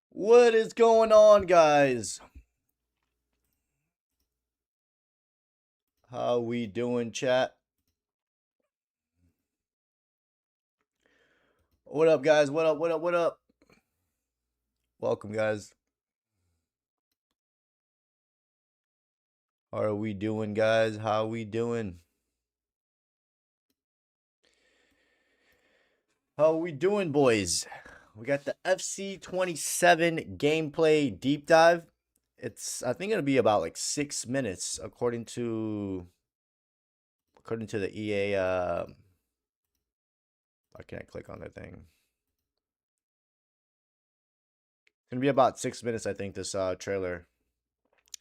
What is going on, guys? How we doing, chat? What up, guys? What up? What up? What up? Welcome, guys. How are we doing, guys? How we doing? How we doing, boys? We got the FC 27 gameplay deep dive. I think it'll be about like 6 minutes, according to the EA. Why can't I click on that thing? It's gonna be about 6 minutes, I think. This trailer,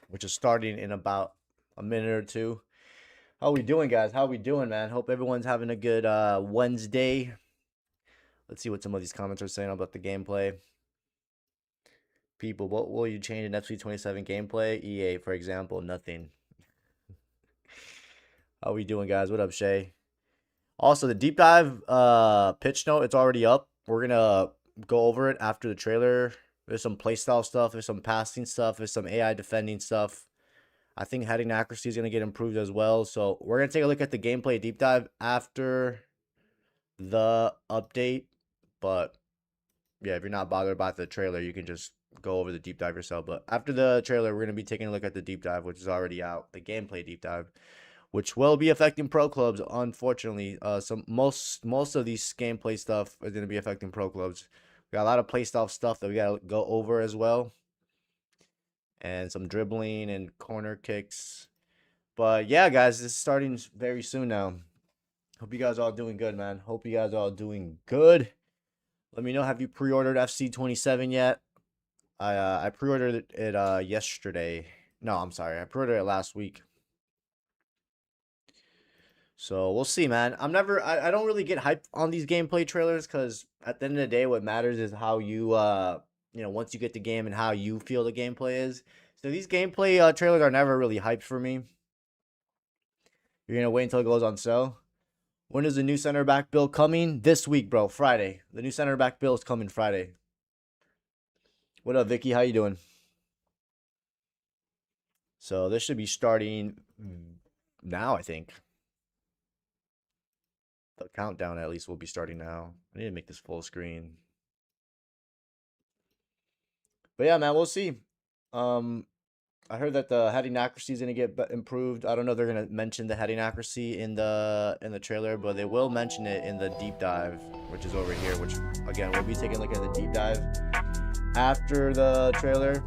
which is starting in about a minute or two. How we doing, guys? How we doing, man? Hope everyone's having a good Wednesday. Let's see what some of these comments are saying about the gameplay. People, what will you change in FC 27 gameplay? EA, for example, nothing. How we doing, guys? What up, Shay? Also, the deep dive pitch note, it's already up. We're gonna go over it after the trailer. There's some playstyle stuff, there's some passing stuff, there's some AI defending stuff. I think heading accuracy is gonna get improved as well. So we're gonna take a look at the gameplay deep dive after the update. But yeah, if you're not bothered about the trailer, you can just go over the deep dive yourself. But after the trailer, we're gonna be taking a look at the deep dive, which is already out, the gameplay deep dive, which will be affecting pro clubs. Unfortunately, most of these gameplay stuff is gonna be affecting pro clubs. We got a lot of playstyle stuff that we gotta go over as well, and some dribbling and corner kicks. But yeah, guys, this is starting very soon now. Hope you guys are all doing good, man. Hope you guys are all doing good. Let me know, have you pre-ordered FC 27 yet? I pre-ordered it yesterday. No, I'm sorry. I pre-ordered it last week. So we'll see, man. I don't really get hyped on these gameplay trailers because at the end of the day, what matters is how you once you get the game and how you feel the gameplay is. So these gameplay trailers are never really hyped for me. You're gonna wait until it goes on sale. When is the new center back bill coming? This week, bro. Friday. The new center back bill is coming Friday. What up, Vicky? How you doing? So this should be starting now, I think. The countdown at least will be starting now. I need to make this full screen. But yeah, man, we'll see. I heard that the heading accuracy is gonna get improved. I don't know if they're gonna mention the heading accuracy in the trailer, but they will mention it in the deep dive, which is over here. Which again, we'll be taking a look at the deep dive after the trailer.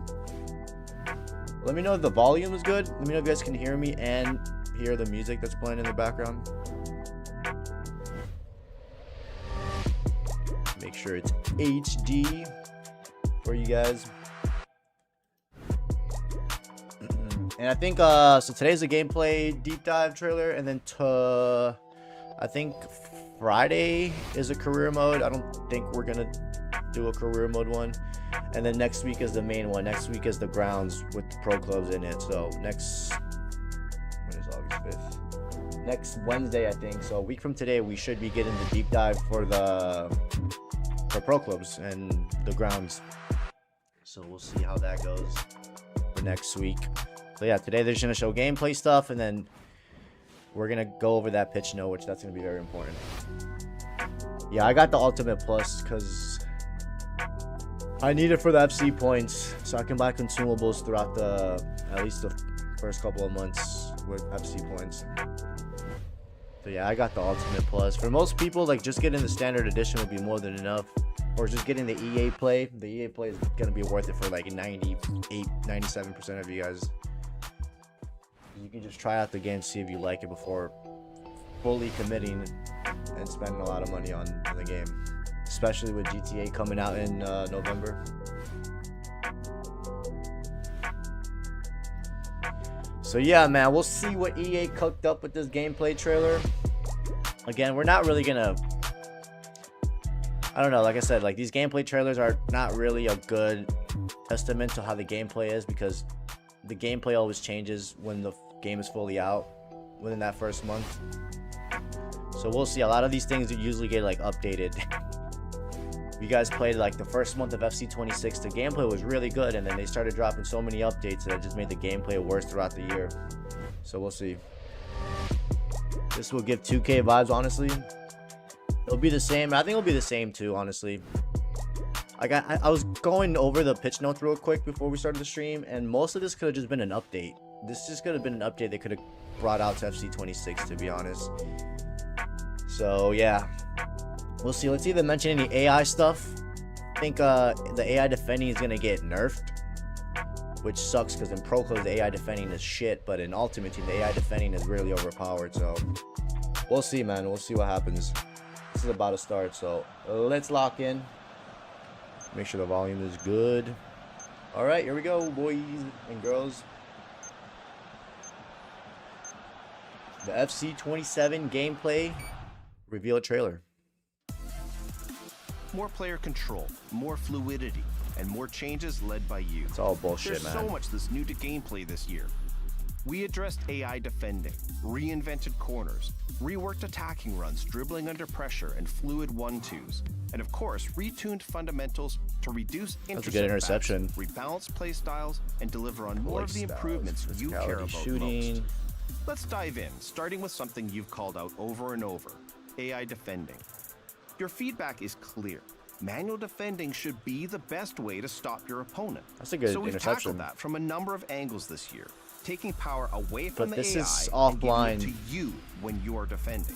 Let me know if the volume is good. Let me know if you guys can hear me and hear the music that's playing in the background. Make sure it's HD for you guys. And I think so today's a gameplay deep dive trailer, and then I think Friday is a career mode. I don't think we're gonna do a career mode one. And then next week is the main one. Next week is the grounds with the pro clubs in it. So when is August 5th? Next Wednesday, I think. So a week from today, we should be getting the deep dive for pro clubs and the grounds. So we'll see how that goes for next week. So yeah, today they're gonna show gameplay stuff, and then we're gonna go over that pitch note, which that's gonna be very important. Yeah, I got the Ultimate Plus because I need it for the FC points, so I can buy consumables throughout at least the first couple of months with FC points. So yeah, I got the Ultimate Plus. For most people, like just getting the standard edition would be more than enough. Or just getting the EA play. The EA play is gonna be worth it for like 98, 97% of you guys. You can just try out the game, see if you like it before fully committing and spending a lot of money on the game. Especially with GTA coming out in November. So yeah, man, we'll see what EA cooked up with this gameplay trailer. Again, we're not really gonna... I don't know, like I said, like these gameplay trailers are not really a good testament to how the gameplay is, because the gameplay always changes when the game is fully out within that first month. So we'll see. A lot of these things usually get like updated you guys played like the first month of FC26, the gameplay was really good, and then they started dropping so many updates that it just made the gameplay worse throughout the year. So we'll see. This will give 2K vibes, honestly. It'll be the same. I think it'll be the same too, honestly. I was going over the pitch notes real quick before we started the stream, and most of this could have just been an update. This just could have been an update they could have brought out to FC26, to be honest. So yeah, we'll see. Let's see if they mention any AI stuff. I think the AI defending is gonna get nerfed, which sucks because in Pro Clubs the AI defending is shit, but in Ultimate Team the AI defending is really overpowered. So we'll see, man. We'll see what happens. This is about to start, so let's lock in. Make sure the volume is good. All right, here we go, boys and girls. The FC27 gameplay reveal trailer. More player control, more fluidity, and more changes led by you. It's all bullshit, There's man. so much that's new to gameplay this year. We addressed AI defending, reinvented corners, reworked attacking runs, dribbling under pressure, and fluid 1-2s. And of course, retuned fundamentals to reduce That's a good interception. backs, rebalance play styles, and deliver on more of the improvements you care about shooting. most. Let's dive in, starting with something you've called out over and over, AI defending. Your feedback is clear. Manual defending should be the best way to stop your opponent. That's a good so we've interception. tackled that from a number of angles this year, taking power away from But the this AI is and giving offline. it to you when you're defending.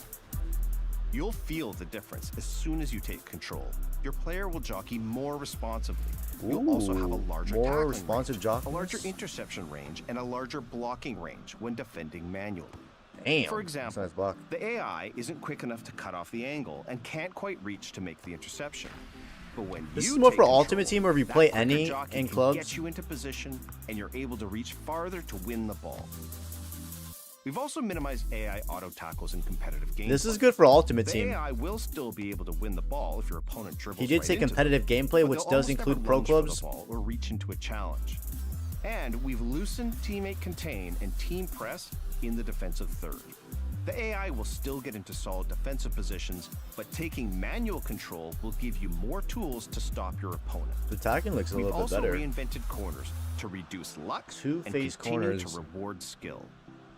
You'll feel the difference as soon as you take control. Your player will jockey more responsibly. You'll also have a larger more tackling responsive range, jockeys? a larger interception range, and a larger blocking range when defending manually. Damn. For example, That's a nice block. the AI isn't quick enough to cut off the angle and can't quite reach to make the interception. But when This you is more take for control, Ultimate Team, or if you that play quicker any jockey in can clubs. get you into position, and you're able to reach farther to win the ball. We've also minimized AI auto tackles in competitive games. This is good for Ultimate The Team. AI will still be able to win the ball if your opponent dribbles. He did right say into them, competitive gameplay, but which they'll does almost never include pro lunge for the clubs. ball or reach into a challenge. And we've loosened teammate contain and team press in the defensive third. The AI will still get into solid defensive positions, but taking manual control will give you more tools to stop your opponent. The attacking looks a We've little bit also better. reinvented corners to reduce luck and Two-phase continue corners. to reward skill.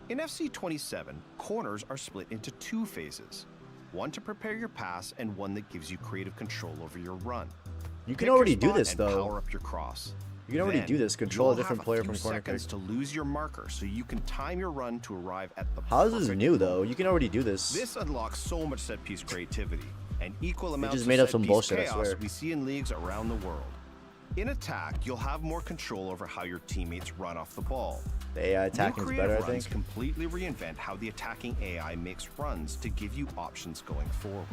In FC27, corners are split into two phases. One to prepare your pass and one that gives you creative control over your run. You Pick can your already do spot this and though. Power up your cross. You can already Then, do this. Control a you'll different have player few from corner kick. seconds to lose your marker so you can time your run to arrive at the How is this perfect new though? moment. You can already do this. This unlocks so much set piece creativity and equal amounts just of made up set some piece bullshit, I chaos swear. we see in leagues around the world. In attack, you'll have more control over how your teammates run off the ball. The AI attacking is better, I runs think. completely reinvent how the attacking AI makes runs to give you options going forward.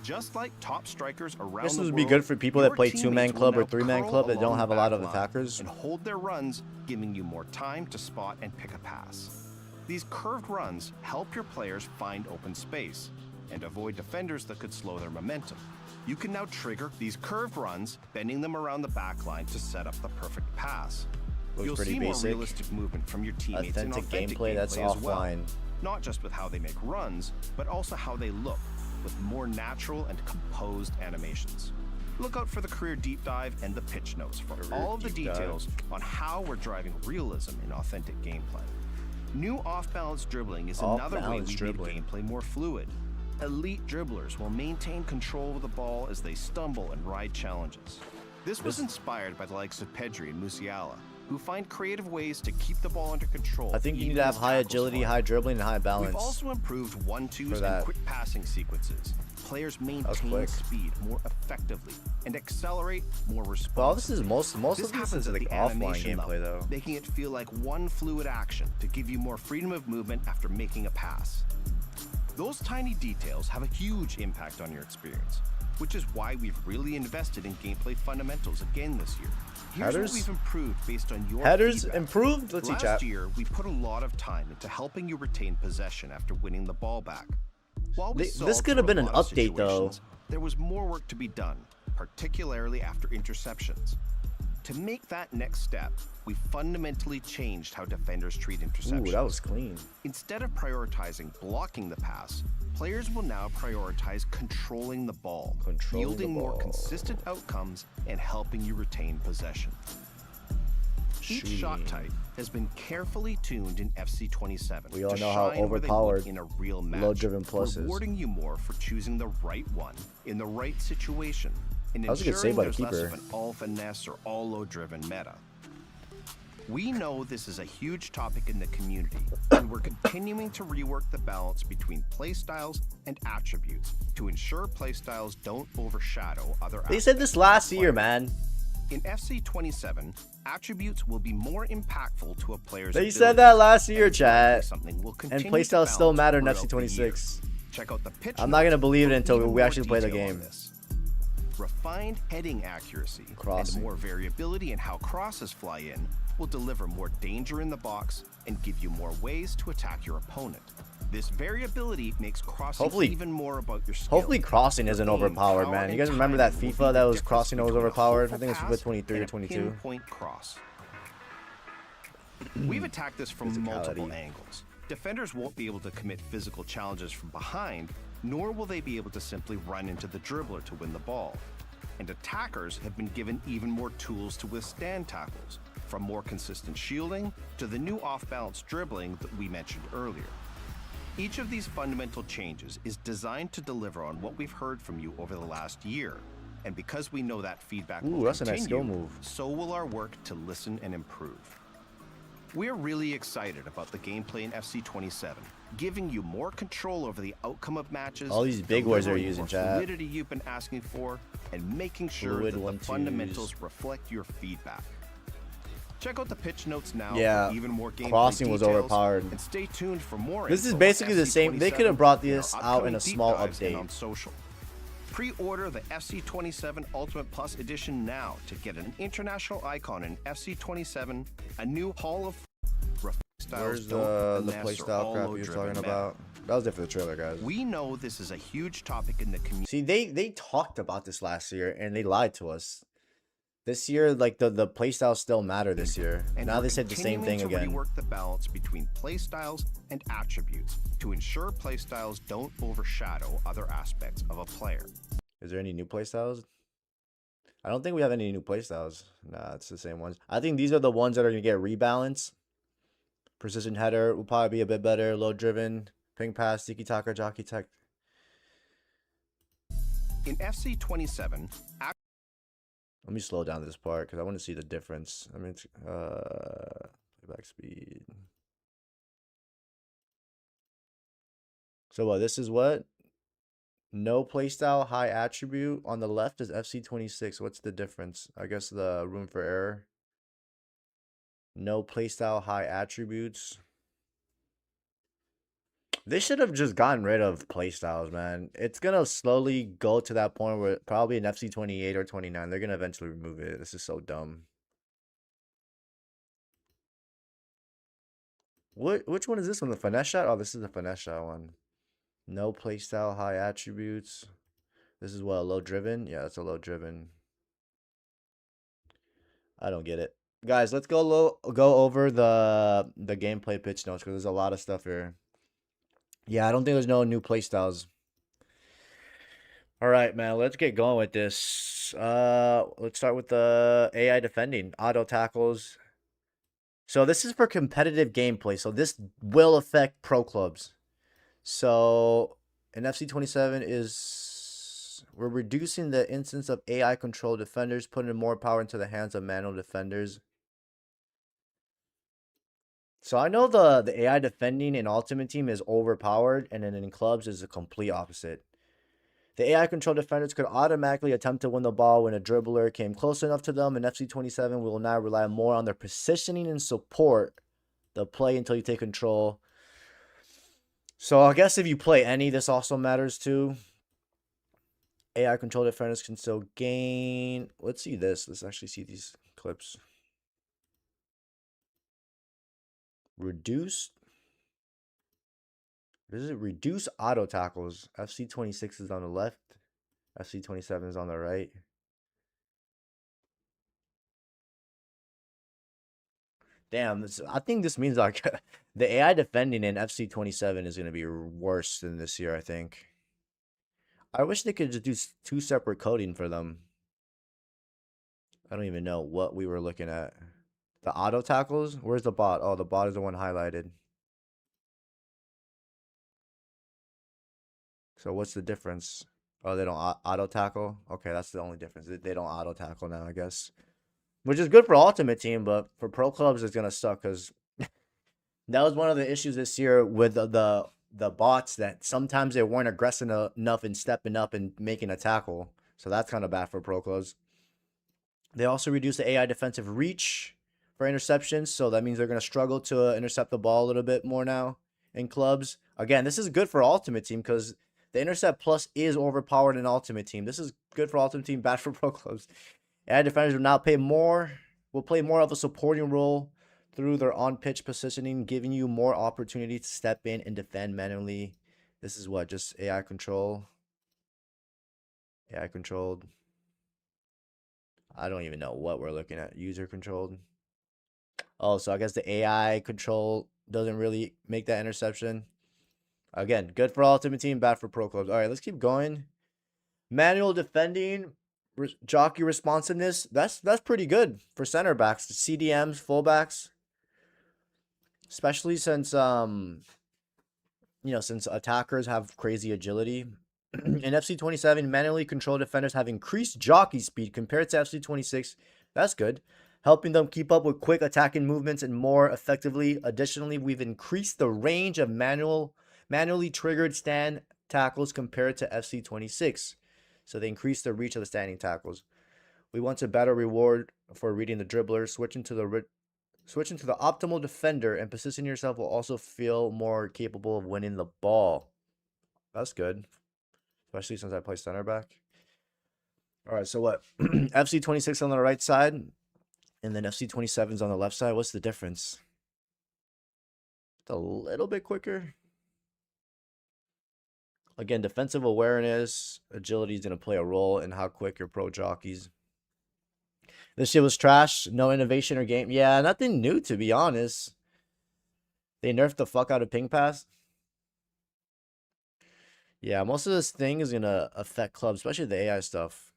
Just like top strikers around This the would world, be good for people that your play teammates two-man will club or now three-man curl club that don't along have the a lot of back line attackers. and hold their runs, giving you more time to spot and pick a pass. These curved runs help your players find open space and avoid defenders that could slow their momentum. You can now trigger these curved runs, bending them around the back line to set up the perfect pass. Looks You'll pretty see more basic. realistic movement from your teammates in Authentic authentic gameplay that's as well. offline. Not just with how they make runs, but also how they look, with more natural and composed animations. Look out for the career deep dive and the pitch notes for Career all of the deep dive. details on how we're driving realism in authentic gameplay. New off-balance dribbling is another way Off-balance we dribbling. made gameplay more fluid. Elite dribblers will maintain control of the ball as they stumble and ride challenges. This was inspired by the likes of Pedri and Musiala, who find creative ways to keep the ball under control. I think you even need to have as high tackles agility, fly. high dribbling, and high We've balance. also improved 1-2s for that. and quick passing sequences. Players maintain quick. speed more effectively and accelerate more responsibly. But all this is most of this happens is at like the offline animation gameplay level, though. making it feel like one fluid action to give you more freedom of movement after making a pass. Those tiny details have a huge impact on your experience, which is why we've really invested in gameplay fundamentals again this year. Here's Headers? what we've improved based on your Headers feedback. improved. Let's see, Last chat. year, we put a lot of time into helping you retain possession after winning the ball back. While we This solved could for have a been an lot of update, though. situations, there was more work to be done, particularly after interceptions. To make that next step, we fundamentally changed how defenders treat interceptions. Ooh, that was clean. Instead of prioritizing blocking the pass, players will now prioritize controlling the ball, yielding more consistent outcomes and helping you retain possession. Each shot type has been carefully tuned in FC27. We all know how overpowered in a real match, low-driven plus is. Rewarding you more for choosing the right one in the right situation, and that was a good ensuring save by the there's less keeper. of an all finesse or all low-driven meta. We know this is a huge topic in the community, and we're continuing to rework the balance between playstyles and attributes to ensure playstyles don't overshadow other aspects. They said this last year, man. In FC27, attributes will be more impactful to a player's They ability, said that last year, chat. something we'll And continue playstyles to still balance matter in throughout the FC26. year. Check out the pitch I'm not notes gonna believe it for until even we more actually play the detail on game. this. Refined heading accuracy Crossing. and more variability in how crosses fly in will deliver more danger in the box and give you more ways to attack your opponent. This variability makes crossing even more about your skill. Hopefully crossing isn't overpowered, man. You guys remember that FIFA that was crossing that was overpowered? I think it's FIFA 23 or 22. Pinpoint cross. We've attacked this from multiple angles. Defenders won't be able to commit physical challenges from behind, nor will they be able to simply run into the dribbler to win the ball. And attackers have been given even more tools to withstand tackles, from more consistent shielding to the new off-balance dribbling that we mentioned earlier. Each of these fundamental changes is designed to deliver on what we've heard from you over the last year. And because we know that feedback will that's a continue, nice skill move. so will our work to listen and improve. We're really excited about the gameplay in FC27, giving you more control over the outcome of matches. All these big words are delivering using, more chat. fluidity you've been asking for, and making sure Fluid that the 1-2s. fundamentals reflect your feedback. Check out the pitch notes now Yeah, for even more gameplay crossing was details, overpowered. and stay tuned for more. This is info on basically the same. They FC27 could have brought and our this out in upcoming a deep small dives and update. on social. Pre-order the FC27 Ultimate Plus Edition now to get an international icon in FC27, a new Hall of Where's the playstyle crap you were talking about? That was it for the trailer, guys. We know this is a huge topic in the community. See, they talked about this last year and they lied to us. This year, like the playstyles still matter this year. And Now they said the same thing again. Continuing to rework the balance between playstyles and attributes to ensure playstyles don't overshadow other aspects of a player. Is there any new playstyles? I don't think we have any new playstyles. Nah, it's the same ones. I think these are the ones that are gonna get rebalance. Precision header will probably be a bit better. Low driven, ping pass, tiki taka, jockey tech. In FC27, Let me slow down this part because I want to see the difference. I mean, it's, playback speed. So what? This is what? No playstyle, high attribute. On the left is FC26. What's the difference? I guess the room for error. No playstyle, high attributes. They should have just gotten rid of playstyles, man. It's gonna slowly go to that point where probably in FC28 or 29, they're gonna eventually remove it. This is so dumb. Which one is this one? The finesse shot? Oh, this is the finesse shot one. No playstyle, high attributes. This is what, a low driven? Yeah, that's a low driven. I don't get it. Guys, let's go over the gameplay pitch notes because there's a lot of stuff here. Yeah, I don't think there's no new playstyles. All right, man, let's get going with this. Let's start with the AI defending, auto tackles. So this is for competitive gameplay. So this will affect pro clubs. So in FC27 we're reducing the instance of AI controlled defenders, putting more power into the hands of manual defenders. So I know the AI defending in Ultimate Team is overpowered, and then in clubs is the complete opposite. The AI controlled defenders could automatically attempt to win the ball when a dribbler came close enough to them. In FC27, we will now rely more on their positioning and support the play until you take control. So I guess if you play any, this also matters too. AI controlled defenders can still gain. Let's see this. Let's actually see these clips. Reduce. What is it? Reduce auto tackles. FC26 is on the left. FC27 is on the right. Damn, I think this means like the AI defending in FC 27 is gonna be worse than this year. I think. I wish they could just do two separate coding for them. I don't even know what we were looking at. The auto tackles? Where's the bot? Oh, the bot is the one highlighted. So what's the difference? Oh, they don't auto tackle? Okay, that's the only difference. They don't auto tackle now, I guess. Which is good for Ultimate Team, but for pro clubs, it's gonna suck because that was one of the issues this year with the bots that sometimes they weren't aggressive enough in stepping up and making a tackle. So that's kind of bad for pro clubs. They also reduce the AI defensive reach for interceptions, so that means they're going to struggle to intercept the ball a little bit more now in clubs. Again, this is good for Ultimate Team because the intercept plus is overpowered in Ultimate Team. This is good for Ultimate Team, bad for pro clubs. AI defenders will now will play more of a supporting role through their on-pitch positioning, giving you more opportunity to step in and defend manually. This is what, just AI control? AI controlled. I don't even know what we're looking at. User controlled. Oh, so I guess the AI control doesn't really make that interception. Again, good for Ultimate Team, bad for pro clubs. All right, let's keep going. Manual defending, jockey responsiveness. That's pretty good for center backs, CDMs, fullbacks, especially since since attackers have crazy agility. In FC 27, manually controlled defenders have increased jockey speed compared to FC 26. That's good, helping them keep up with quick attacking movements and more effectively. Additionally, we've increased the range of manually triggered stand tackles compared to FC 26. So they increased the reach of the standing tackles. We want a better reward for reading the dribbler. Switching to the optimal defender and positioning yourself will also feel more capable of winning the ball. That's good, especially since I play center back. All right, so what? FC 26 on the right side, and then FC 27's on the left side. What's the difference? It's a little bit quicker. Again, defensive awareness, agility is going to play a role in how quick your pro jockeys. This shit was trash. No innovation or game. Yeah, nothing new, to be honest. They nerfed the fuck out of ping pass. Yeah, most of this thing is going to affect clubs, especially the AI stuff.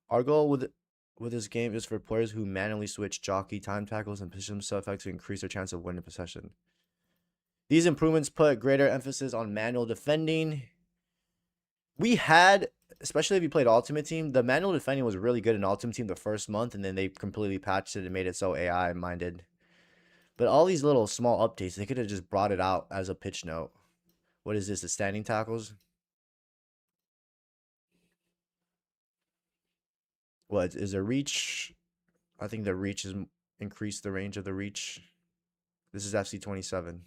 Our goal with this game is for players who manually switch jockey, time tackles, and position themselves to increase their chance of winning possession. These improvements put greater emphasis on manual defending. We had, especially if you played Ultimate Team, the manual defending was really good in Ultimate Team the first month, and then they completely patched it and made it so AI minded. But all these little small updates, they could have just brought it out as a pitch note. What is this? The standing tackles? What is a reach? I think the reach is increased the range of the reach. This is FC 27.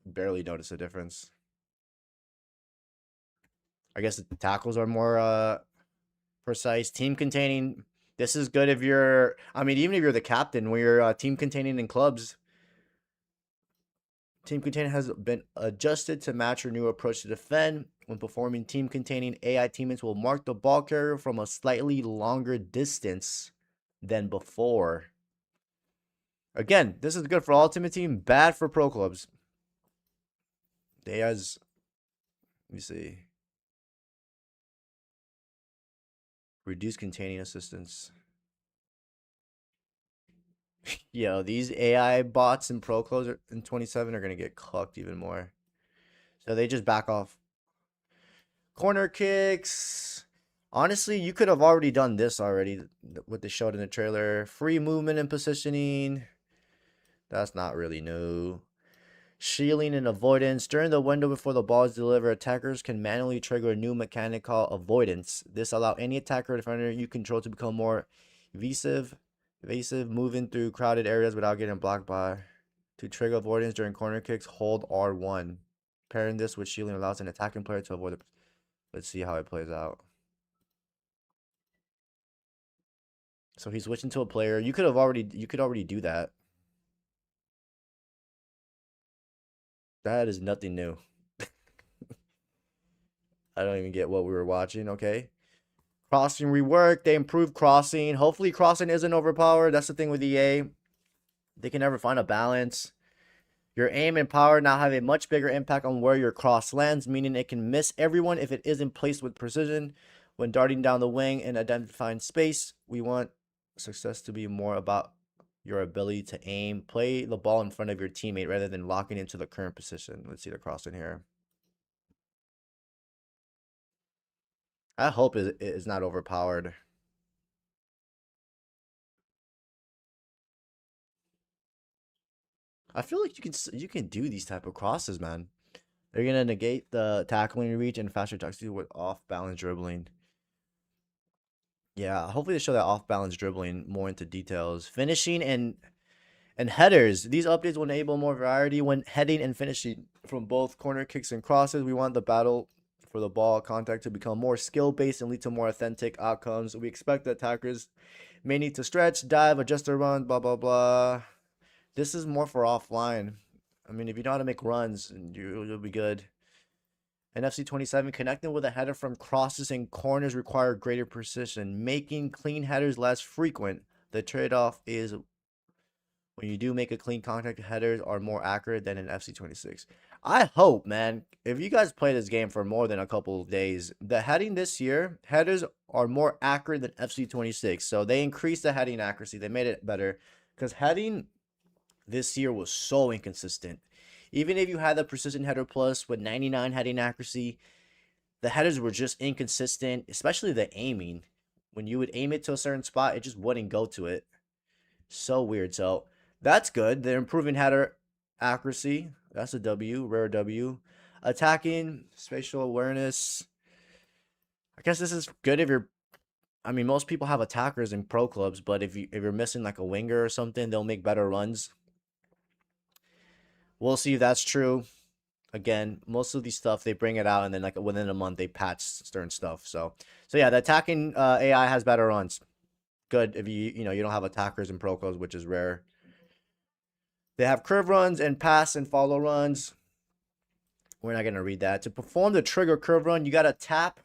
Barely notice a difference. I guess the tackles are more precise. Team containing. This is good if you're. I mean, even if you're the captain, when you're team containing in clubs, team containing has been adjusted to match your new approach to defend. When performing team containing, AI teammates will mark the ball carrier from a slightly longer distance than before. Again, this is good for Ultimate Team, bad for pro clubs. They has. Let me see. Reduce containing assistance. Yo, these AI bots in pro clubs in 27 are gonna get cooked even more. So they just back off. Corner kicks. Honestly, you could have already done this already. What they showed in the trailer. Free movement and positioning. That's not really new. Shielding and avoidance. During the window before the ball is delivered, attackers can manually trigger a new mechanic called avoidance. This allows any attacker or defender you control to become more evasive, moving through crowded areas without getting blocked by. To trigger avoidance during corner kicks, hold R1. Pairing this with shielding allows an attacking player to avoid it. Let's see how it plays out. So he's switching to a player. You could already do that. That is nothing new. I don't even get what we were watching. Okay. Crossing rework. They improved crossing. Hopefully crossing isn't overpowered. That's the thing with EA. They can never find a balance. Your aim and power now have a much bigger impact on where your cross lands, meaning it can miss everyone if it isn't placed with precision. When darting down the wing and identifying space, we want success to be more about your ability to aim. Play the ball in front of your teammate rather than locking into the current position. Let's see the cross in here. I hope it is not overpowered. I feel like you can do these type of crosses, man. They're gonna negate the tackling reach and faster touch speed with off balance dribbling. Yeah, hopefully they show that off balance dribbling more into details. Finishing and headers. These updates will enable more variety when heading and finishing from both corner kicks and crosses. We want the battle for the ball contact to become more skill based and lead to more authentic outcomes. We expect the attackers may need to stretch, dive, adjust their run, blah blah blah. This is more for offline. I mean, if you know how to make runs, you'll be good. NFC 27, connecting with a header from crosses and corners require greater precision, making clean headers less frequent. The trade-off is when you do make a clean contact, headers are more accurate than in FC 26. I hope, man, if you guys play this game for more than a couple of days, the heading this year, headers are more accurate than FC 26. So they increased the heading accuracy. They made it better because heading this year was so inconsistent. Even if you had the precision header plus with 99 heading accuracy, the headers were just inconsistent, especially the aiming. When you would aim it to a certain spot, it just wouldn't go to it. So weird. So that's good. They're improving header accuracy. That's a W, rare W. Attacking, spatial awareness. I guess this is good if you're. I mean, most people have attackers in pro clubs, but if you're missing like a winger or something, they'll make better runs. We'll see if that's true. Again, most of these stuff they bring it out and then like within a month they patch certain stuff. So yeah, the attacking AI has better runs. Good if you don't have attackers in pro clubs, which is rare. They have curve runs and pass and follow runs. We're not gonna read that. To perform the trigger curve run, you gotta tap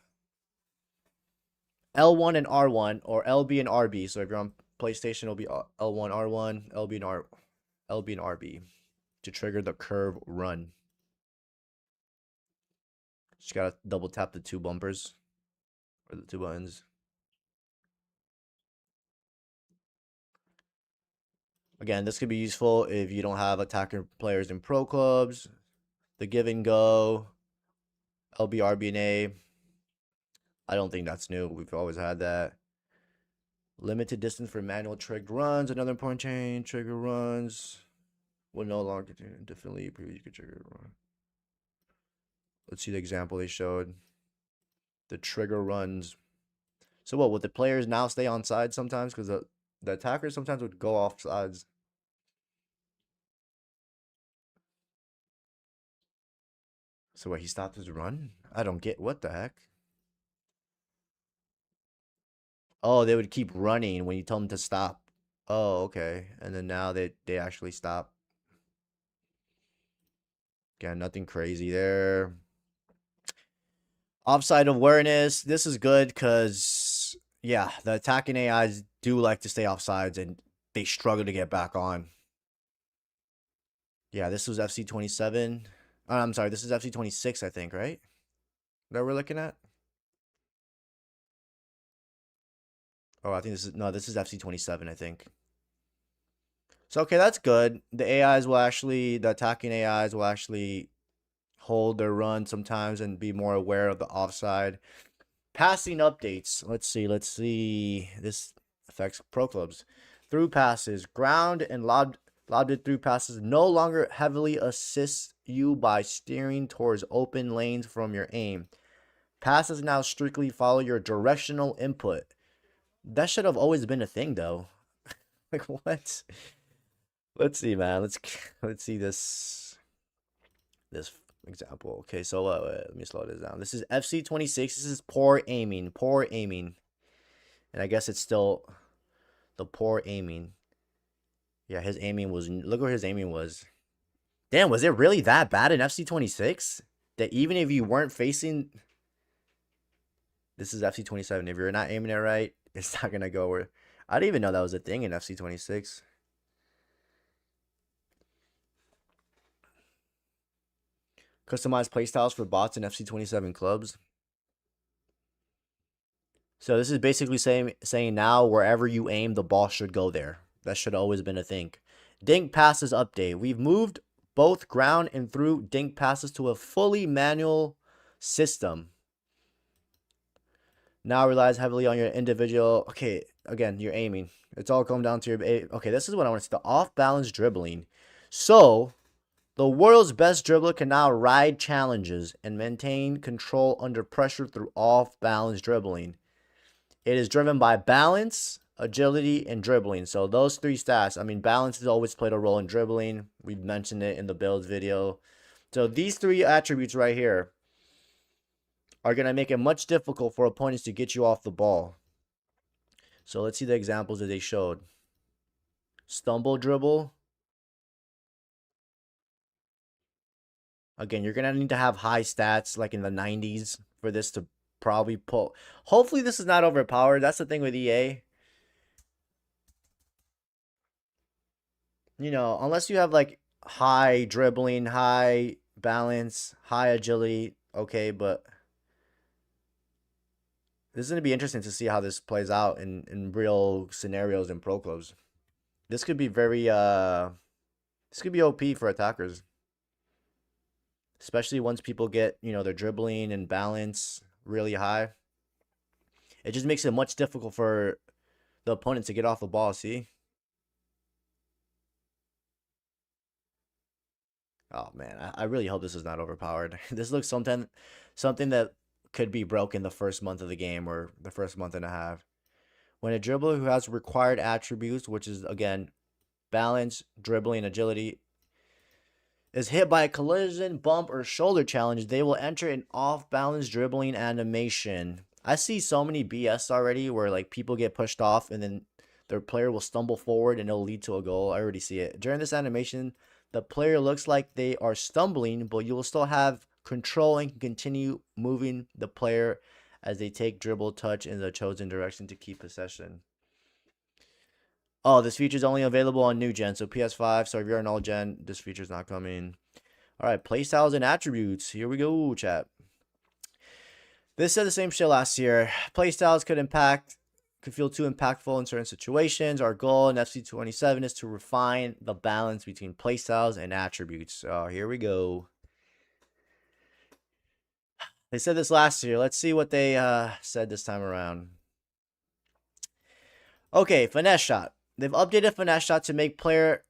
L1 and R1 or LB and RB. So if you're on PlayStation, it'll be L1, R1, LB and RB to trigger the curve run. Just gotta double tap the two bumpers or the two buttons. Again, this could be useful if you don't have attacker players in pro clubs. The give and go, LB, RB, and A. I don't think that's new. We've always had that. Limited distance for manual triggered runs. Another important change. Trigger runs will no longer continue indefinitely. Previously, you could trigger a run. Let's see the example they showed. The trigger runs. So what? Would the players now stay on side sometimes? Because the attackers sometimes would go off sides. So what? He stopped his run? I don't get what the heck. Oh, they would keep running when you tell them to stop. Oh, okay. And then now they actually stop. Again, nothing crazy there. Offside awareness. This is good because, yeah, the attacking AIs do like to stay offsides and they struggle to get back on. Yeah, this was FC 27. I'm sorry, this is FC 26, I think, right? That we're looking at? Oh, I think this is FC 27, I think. So, okay, that's good. The attacking AIs will actually hold their run sometimes and be more aware of the offside. Passing updates. Let's see. This affects pro clubs. Through passes. Ground and lobbed through passes no longer heavily assist you by steering towards open lanes from your aim. Passes now strictly follow your directional input. That should have always been a thing, though. Like, what? Let's see, man. Let's see this example. Okay, so let me slow this down. This is FC 26. This is poor aiming. And I guess it's still the poor aiming. Yeah, his aiming was. Look where his aiming was. Damn, was it really that bad in FC 26? That even if you weren't facing. This is FC27. If you're not aiming it right, it's not gonna go where. I didn't even know that was a thing in FC26. Customized playstyles for bots in FC27 clubs. So this is basically saying now wherever you aim, the ball should go there. That should always been a thing. Dink passes update. We've moved both ground and through dink passes to a fully manual system. Now relies heavily on your individual. Okay, again, you're aiming. It's all come down to your. Okay, this is what I want to see: the off-balance dribbling. So the world's best dribbler can now ride challenges and maintain control under pressure through off-balance dribbling. It is driven by balance, agility, and dribbling. So those three stats. I mean, balance has always played a role in dribbling. We've mentioned it in the builds video. So these three attributes right here are going to make it much difficult for opponents to get you off the ball. So let's see the examples that they showed. Stumble dribble. Again, you're going to need to have high stats like in the 90s for this to probably pull. Hopefully this is not overpowered. That's the thing with EA. You know, unless you have like high dribbling, high balance, high agility, okay, but this is going to be interesting to see how this plays out in real scenarios in pro clubs. This could be very this could be OP for attackers. Especially once people get, you know, their dribbling and balance really high. It just makes it much difficult for the opponent to get off the ball, see? Oh man, I really hope this is not overpowered. This looks something that could be broken the first month of the game or the first month and a half. When a dribbler who has required attributes, which is again balance, dribbling, agility, is hit by a collision, bump, or shoulder challenge, they will enter an off-balance dribbling animation. I see so many BS already where like people get pushed off and then their player will stumble forward and it'll lead to a goal. I already see it. During this animation, the player looks like they are stumbling, but you will still have control and can continue moving the player as they take dribble touch in the chosen direction to keep possession. Oh, this feature is only available on new gen, so PS5. So if you're an old gen, this feature is not coming. All right, playstyles and attributes. Here we go, chat. This said the same shit last year. Playstyles could feel too impactful in certain situations. Our goal in FC27 is to refine the balance between playstyles and attributes. So here we go. They said this last year. Let's see what they said this time around. Okay, finesse shot. They've updated finesse shot to make players'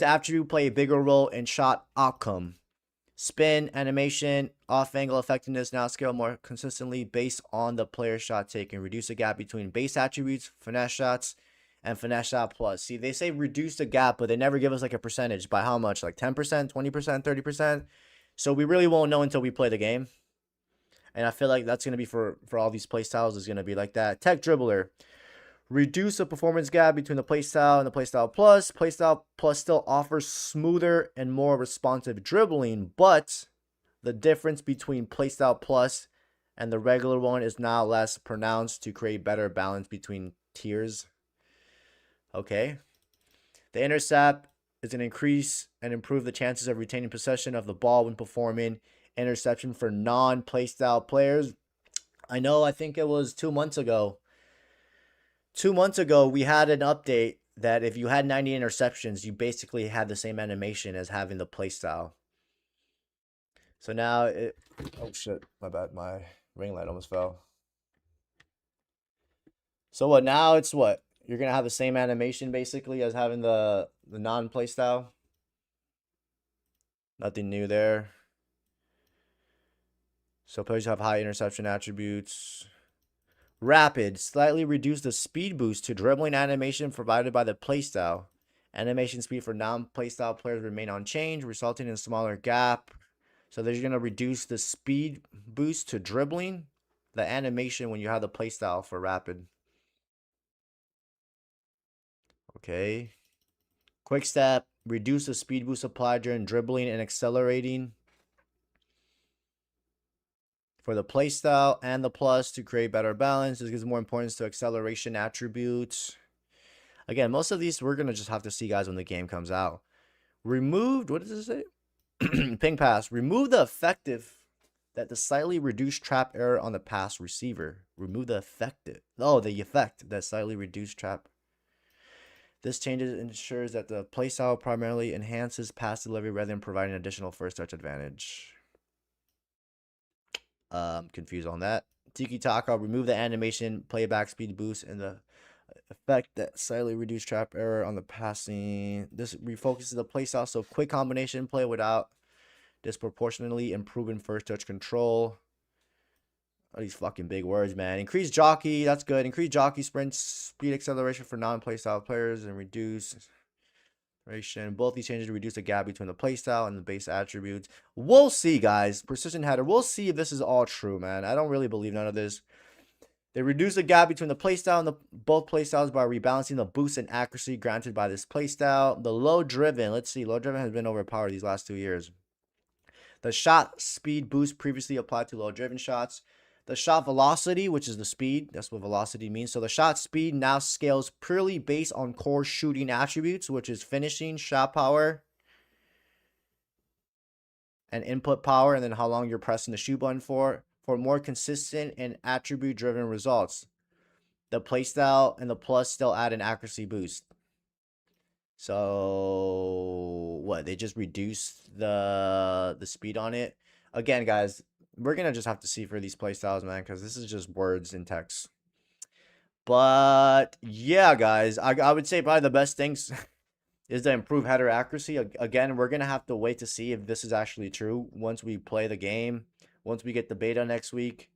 attribute play a bigger role in shot outcome. Spin, animation, off angle effectiveness now scale more consistently based on the player's shot taken. Reduce the gap between base attributes, finesse shots, and finesse shot plus. See, they say reduce the gap, but they never give us like a percentage. By how much? Like 10%, 20%, 30%? So we really won't know until we play the game. And I feel like that's going to be for all these playstyles is going to be like that. Tech dribbler. Reduce the performance gap between the playstyle and the playstyle plus. Playstyle plus still offers smoother and more responsive dribbling, but the difference between playstyle plus and the regular one is now less pronounced to create better balance between tiers. Okay. The intercept is going to increase and improve the chances of retaining possession of the ball when performing interception for non-playstyle players. I think it was 2 months ago. 2 months ago, we had an update that if you had 90 interceptions, you basically had the same animation as having the playstyle. So now it... Oh, shit. My bad. My ring light almost fell. So what? Now it's what? You're going to have the same animation, basically, as having the non-playstyle? Nothing new there. So players have high interception attributes. Rapid, slightly reduce the speed boost to dribbling animation provided by the playstyle. Animation speed for non-playstyle players remain unchanged, resulting in a smaller gap. So they're going to reduce the speed boost to dribbling, the animation when you have the playstyle for rapid. Okay. Quick step, reduce the speed boost applied during dribbling and accelerating. for the playstyle and the plus to create better balance. This gives more importance to acceleration attributes. Again, most of these we're gonna just have to see, guys, when the game comes out. Removed. What does it say? Ping pass. Remove the effective that the slightly reduced trap error on the pass receiver. Remove the effective. Oh, the effect that slightly reduced trap. This changes ensures that the playstyle primarily enhances pass delivery rather than providing additional first touch advantage. Confused on that. Tiki Taka, remove the animation, playback speed boost, and the effect that slightly reduced trap error on the passing. This refocuses the playstyle, so quick combination play without disproportionately improving first touch control. All these fucking big words, man. Increase jockey, that's good. Increase jockey sprint speed acceleration for non-playstyle players and reduce acceleration. Both these changes reduce the gap between the playstyle and the base attributes. We'll see, guys. Precision header. We'll see if this is all true, man. I don't really believe none of this. They reduce the gap between the playstyle and both playstyles by rebalancing the boost and accuracy granted by this playstyle. The low driven, let's see, low driven has been overpowered these last 2 years. The shot speed boost previously applied to low driven shots. The shot velocity, which is the speed, that's what velocity means. So the shot speed now scales purely based on core shooting attributes, which is finishing, shot power, and input power, and then how long you're pressing the shoot button for more consistent and attribute-driven results. The playstyle and the plus still add an accuracy boost. So what? They just reduced the speed on it. Again, guys, we're gonna just have to see for these playstyles, man, because this is just words in text. But yeah, guys, I would say probably the best things is to improve header accuracy. Again, we're gonna have to wait to see if this is actually true once we play the game. Once we get the beta next week.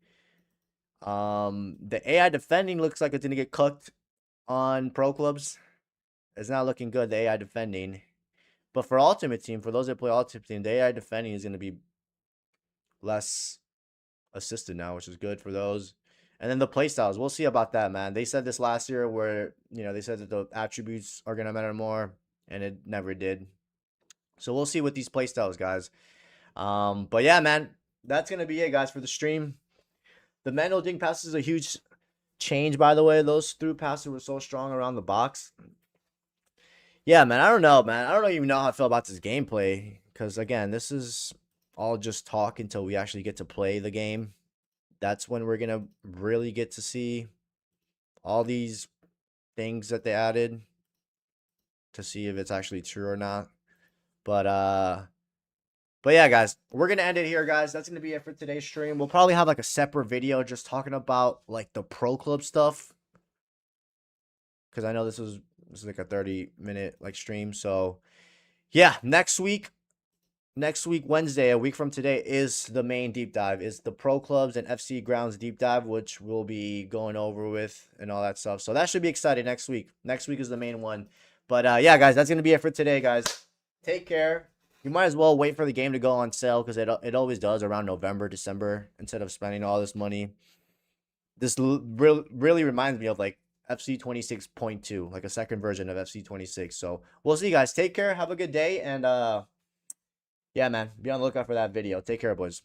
The AI defending looks like it's gonna get cooked on pro clubs. It's not looking good, the AI defending. But for Ultimate Team, for those that play Ultimate Team, the AI defending is gonna be less assisted now, which is good for those. And then the playstyles, we'll see about that, man. They said this last year where, you know, they said that the attributes are gonna matter more, and it never did. So we'll see with these playstyles, guys. But yeah, man, that's gonna be it, guys, for the stream. The manual dink passes is a huge change, by the way. Those through passes were so strong around the box. Yeah, man, I don't know, man. I don't even know how I feel about this gameplay. Because, again, this is all just talk until we actually get to play the game. That's when we're going to really get to see all these things that they added to see if it's actually true or not. But yeah, guys, we're going to end it here, guys. That's going to be it for today's stream. We'll probably have like a separate video just talking about like the pro club stuff. Because I know this is like a 30-minute like stream. So yeah, next week, Wednesday, a week from today, is the main deep dive. Is the pro clubs and FC grounds deep dive, which we'll be going over with and all that stuff. So that should be exciting next week. Next week is the main one. But yeah, guys, that's going to be it for today, guys. Take care. You might as well wait for the game to go on sale because it always does around November, December, instead of spending all this money. This really reminds me of like FC 26.2, like a second version of FC 26. So we'll see you guys. Take care. Have a good day. And yeah, man, be on the lookout for that video. Take care, boys.